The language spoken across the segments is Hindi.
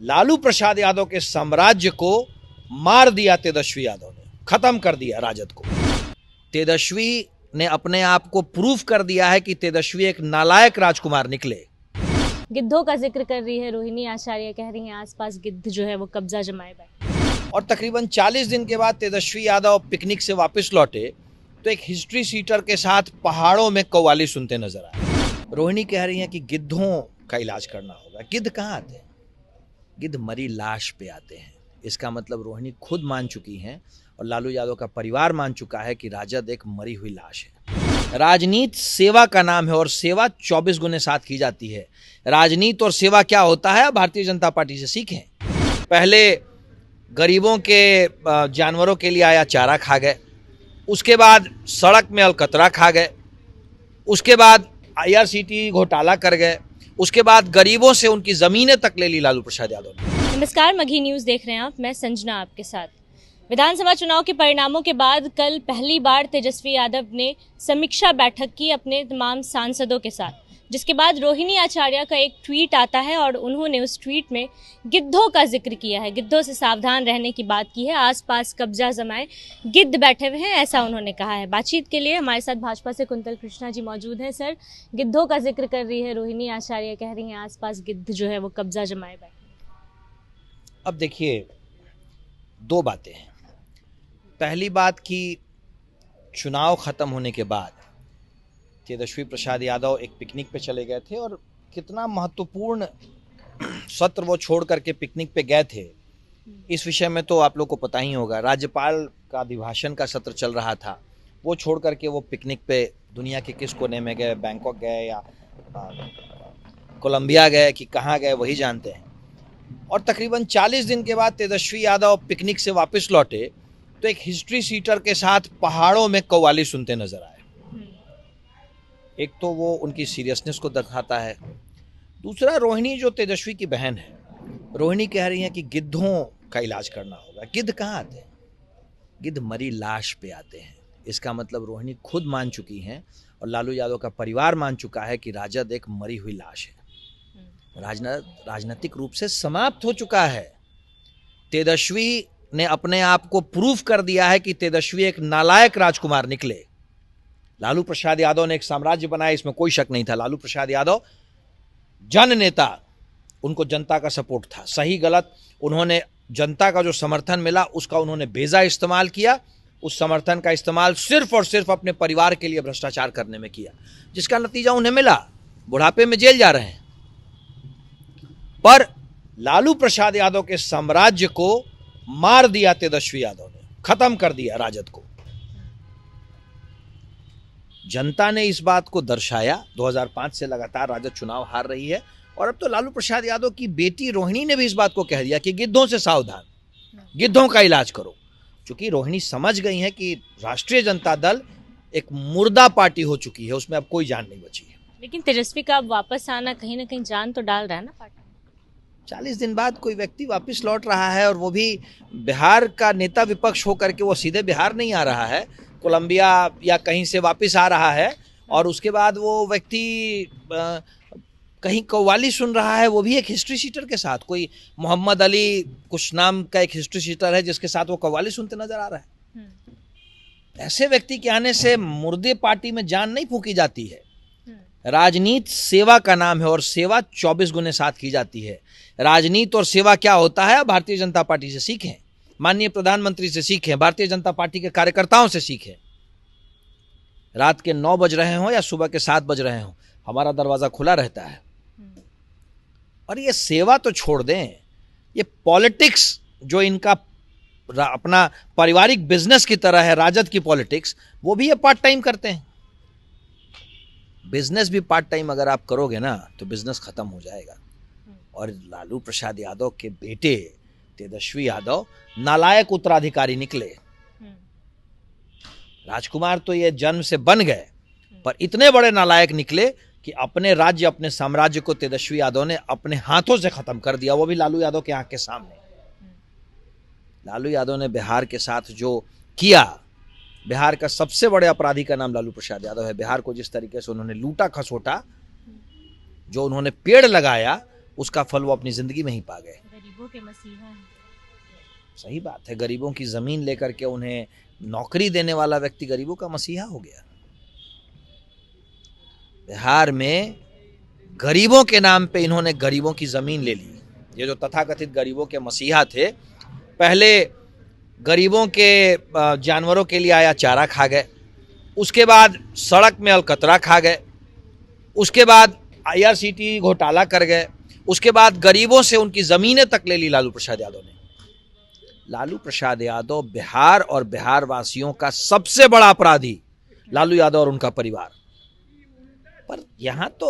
लालू प्रसाद यादव के साम्राज्य को मार दिया तेजस्वी यादव ने, खत्म कर दिया राजद को। तेजस्वी ने अपने आप को प्रूफ कर दिया है कि तेजस्वी एक नालायक राजकुमार निकले। गिद्धों का जिक्र कर रही है रोहिणी आचार्य, कह रही हैं आसपास गिद्ध जो है वो कब्जा जमाए बैठे। और तकरीबन 40 दिन के बाद तेजस्वी यादव पिकनिक से वापस लौटे तो एक हिस्ट्री सीटर के साथ पहाड़ों में कव्वाली सुनते नजर आए। रोहिणी कह रही हैं कि गिद्धों का इलाज करना होगा। गिद्ध कहाँ आते हैं? गिद्ध मरी लाश पे आते हैं। इसका मतलब रोहिणी खुद मान चुकी हैं और लालू यादव का परिवार मान चुका है कि राजद एक मरी हुई लाश है। राजनीति सेवा का नाम है और सेवा 24 गुने साथ की जाती है। राजनीति और सेवा क्या होता है, भारतीय जनता पार्टी से सीखें। पहले गरीबों के जानवरों के लिए आया चारा खा गए, उसके बाद सड़क में अलकतरा खा गए, उसके बाद IRCT घोटाला कर गए, उसके बाद गरीबों से उनकी जमीनें तक ले ली लालू प्रसाद यादव ने। नमस्कार, मघी न्यूज़ देख रहे हैं आप, मैं संजना आपके साथ। विधानसभा चुनाव के परिणामों के बाद कल पहली बार तेजस्वी यादव ने समीक्षा बैठक की अपने तमाम सांसदों के साथ, जिसके बाद रोहिणी आचार्य का एक ट्वीट आता है और उन्होंने उस ट्वीट में गिद्धों का जिक्र किया है। गिद्धों से सावधान रहने की बात की है। आसपास कब्जा जमाए गिद्ध बैठे हुए हैं, ऐसा उन्होंने कहा है। बातचीत के लिए हमारे साथ भाजपा से कुंतल कृष्णा जी मौजूद हैं। सर, गिद्धों का जिक्र कर रही है रोहिणी आचार्य, कह रही हैं आसपास गिद्ध जो है वो कब्जा जमाए बैठे। अब देखिए, दो बातें हैं। पहली बात कि चुनाव खत्म होने के बाद तेजस्वी प्रसाद यादव एक पिकनिक पे चले गए थे और कितना महत्वपूर्ण सत्र वो छोड़ करके पिकनिक पे गए थे, इस विषय में तो आप लोग को पता ही होगा। राज्यपाल का अभिभाषण का सत्र चल रहा था, वो छोड़ करके वो पिकनिक पे दुनिया के किस कोने में गए, बैंकॉक गए या कोलंबिया गए कि कहाँ गए वही जानते हैं। और तकरीबन 40 दिन के बाद तेजस्वी यादव पिकनिक से वापस लौटे तो एक हिस्ट्री सीटर के साथ पहाड़ों में कव्वाली सुनते नजर आए। एक तो वो उनकी सीरियसनेस को दिखाता है, दूसरा रोहिणी जो तेजस्वी की बहन है, रोहिणी कह रही है कि गिद्धों का इलाज करना होगा। गिद्ध कहाँ आते हैं? गिद्ध मरी लाश पे आते हैं। इसका मतलब रोहिणी खुद मान चुकी हैं और लालू यादव का परिवार मान चुका है कि राजद एक मरी हुई लाश है, राजनीतिक रूप से समाप्त हो चुका है। तेजस्वी ने अपने आप को प्रूफ कर दिया है कि तेजस्वी एक नालायक राजकुमार निकले। लालू प्रसाद यादव ने एक साम्राज्य बनाया, इसमें कोई शक नहीं था। लालू प्रसाद यादव जन नेता, उनको जनता का सपोर्ट था। सही गलत उन्होंने जनता का जो समर्थन मिला उसका उन्होंने बेजा इस्तेमाल किया। उस समर्थन का इस्तेमाल सिर्फ और सिर्फ अपने परिवार के लिए भ्रष्टाचार करने में किया, जिसका नतीजा उन्हें मिला। बुढ़ापे में जेल जा रहे हैं। पर लालू प्रसाद यादव के साम्राज्य को मार दिया तेजस्वी यादव ने, खत्म कर दिया राजद को। जनता ने इस बात को दर्शाया। 2005 से लगातार राजद चुनाव हार रही है और अब तो लालू प्रसाद यादव की बेटी रोहिणी ने भी इस बात को कह दिया कि गिद्धों से सावधान, गिद्धों का इलाज करो। क्योंकि रोहिणी समझ गई है कि राष्ट्रीय जनता दल एक मुर्दा पार्टी हो चुकी है, उसमें अब कोई जान नहीं बची है। लेकिन तेजस्वी का अब वापस आना कहीं ना कहीं जान तो डाल रहा है ना पार्टी। 40 दिन बाद कोई व्यक्ति वापस लौट रहा है और वो भी बिहार का नेता विपक्ष होकर के। वो सीधे बिहार नहीं आ रहा है, कोलंबिया या कहीं से वापस आ रहा है और उसके बाद वो व्यक्ति कहीं कव्वाली सुन रहा है, वो भी एक हिस्ट्री सीटर के साथ। कोई मोहम्मद अली कुछ नाम का एक हिस्ट्री सीटर है जिसके साथ वो कव्वाली सुनते नजर आ रहा है। ऐसे व्यक्ति के आने से मुर्दे पार्टी में जान नहीं फूंकी जाती है। राजनीति सेवा का नाम है और सेवा 24 गुने साथ की जाती है। राजनीति और सेवा क्या होता है, भारतीय जनता पार्टी से सीखें, माननीय प्रधानमंत्री से सीखें, भारतीय जनता पार्टी के कार्यकर्ताओं से सीखें। रात के 9 बज रहे हों या सुबह के 7 बज रहे हों, हमारा दरवाजा खुला रहता है। और ये सेवा तो छोड़ दें, ये पॉलिटिक्स जो इनका अपना पारिवारिक बिजनेस की तरह है, राजद की पॉलिटिक्स, वो भी ये पार्ट टाइम करते हैं। बिजनेस भी पार्ट टाइम अगर आप करोगे ना तो बिजनेस खत्म हो जाएगा। और लालू प्रसाद यादव के बेटे तेजस्वी यादव नालायक उत्तराधिकारी निकले। राजकुमार तो ये जन्म से बन गए, पर इतने बड़े नालायक निकले कि अपने राज्य, अपने साम्राज्य को तेजस्वी यादव ने अपने हाथों से खत्म कर दिया, वो भी लालू यादव के आंख के सामने। लालू यादव ने बिहार के साथ जो किया, बिहार का सबसे बड़े अपराधी का नाम लालू प्रसाद यादव है। बिहार को जिस तरीके से उन्होंने लूटा खसोटा, जो उन्होंने पेड़ लगाया, उसका फल वो अपनी जिंदगी में ही पा गए। गरीबों के मसीहा हैं। सही बात है, गरीबों की जमीन लेकर के उन्हें नौकरी देने वाला व्यक्ति गरीबों का मसीहा हो गया। बिहार में गरीबों के नाम पे इन्होंने गरीबों की जमीन ले ली। ये जो तथाकथित गरीबों के मसीहा थे, पहले गरीबों के जानवरों के लिए आया चारा खा गए, उसके बाद सड़क में अलकतरा खा गए, उसके बाद IRCT घोटाला कर गए, उसके बाद गरीबों से उनकी जमीनें तक ले ली लालू प्रसाद यादव ने। लालू प्रसाद यादव बिहार और बिहार वासियों का सबसे बड़ा अपराधी लालू यादव और उनका परिवार। पर यहां तो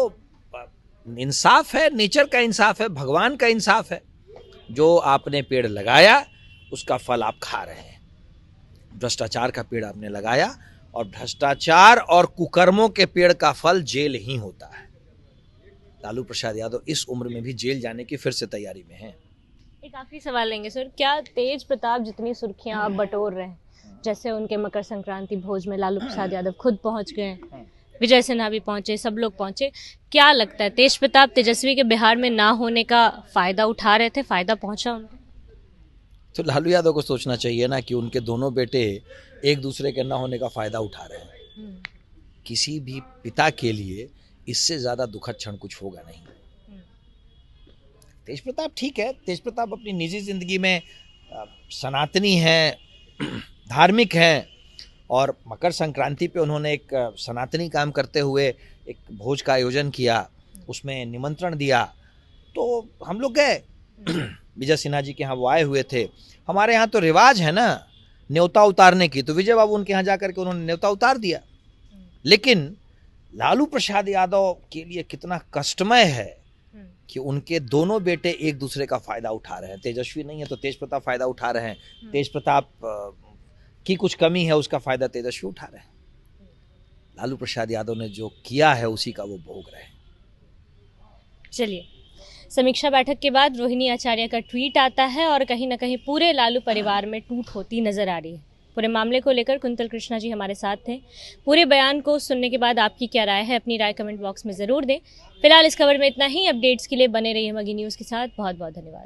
इंसाफ है, नेचर का इंसाफ है, भगवान का इंसाफ है। जो आपने पेड़ लगाया उसका फल आप खा रहे हैं। भ्रष्टाचार का पेड़ आपने लगाया और भ्रष्टाचार और कुकर्मों के पेड़ का फल जेल ही होता है। लालू प्रसाद यादव इस उम्र में भी जेल जाने की फिर से तैयारी में हैं। एक आखिरी सवाल लेंगे सर, क्या तेज प्रताप जितनी सुर्खियां आप बटोर रहे हैं, जैसे उनके मकर संक्रांति भोज में लालू प्रसाद यादव खुद पहुंच गए, विजय सिन्हा भी पहुंचे, सब लोग पहुंचे, क्या लगता है तेज प्रताप तेजस्वी के बिहार में ना होने का फायदा उठा रहे थे, फायदा पहुंचा उनको? तो लालू यादव को सोचना चाहिए ना कि उनके दोनों बेटे एक दूसरे के ना होने का फायदा उठा रहे हैं। किसी भी पिता के लिए इससे ज्यादा दुखद क्षण कुछ होगा नहीं। तेज प्रताप ठीक है, तेज प्रताप अपनी निजी जिंदगी में सनातनी हैं, धार्मिक हैं, और मकर संक्रांति पे उन्होंने एक सनातनी काम करते हुए एक भोज का आयोजन किया, उसमें निमंत्रण दिया, तो हम लोग गए। विजय सिन्हा जी के यहाँ वो आए हुए थे। हमारे यहाँ तो रिवाज है ना न्योता उतारने की, तो विजय बाबू उनके यहाँ जाकर के उन्होंने न्योता उतार दिया। लेकिन लालू प्रसाद यादव के लिए कितना कष्टमय है कि उनके दोनों बेटे एक दूसरे का फायदा उठा रहे हैं। तेजस्वी नहीं है तो तेज प्रताप फायदा उठा रहे हैं, तेज प्रताप की कुछ कमी है उसका फायदा तेजस्वी उठा रहे हैं। लालू प्रसाद यादव ने जो किया है उसी का वो भोग रहे हैं। चलिए, समीक्षा बैठक के बाद रोहिणी आचार्य का ट्वीट आता है और कहीं ना कहीं पूरे लालू परिवार में टूट होती नजर आ रही है। पूरे मामले को लेकर कुंतल कृष्णा जी हमारे साथ थे। पूरे बयान को सुनने के बाद आपकी क्या राय है, अपनी राय कमेंट बॉक्स में ज़रूर दें। फिलहाल इस खबर में इतना ही। अपडेट्स के लिए बने रहिए मगी न्यूज़ के साथ। बहुत बहुत धन्यवाद।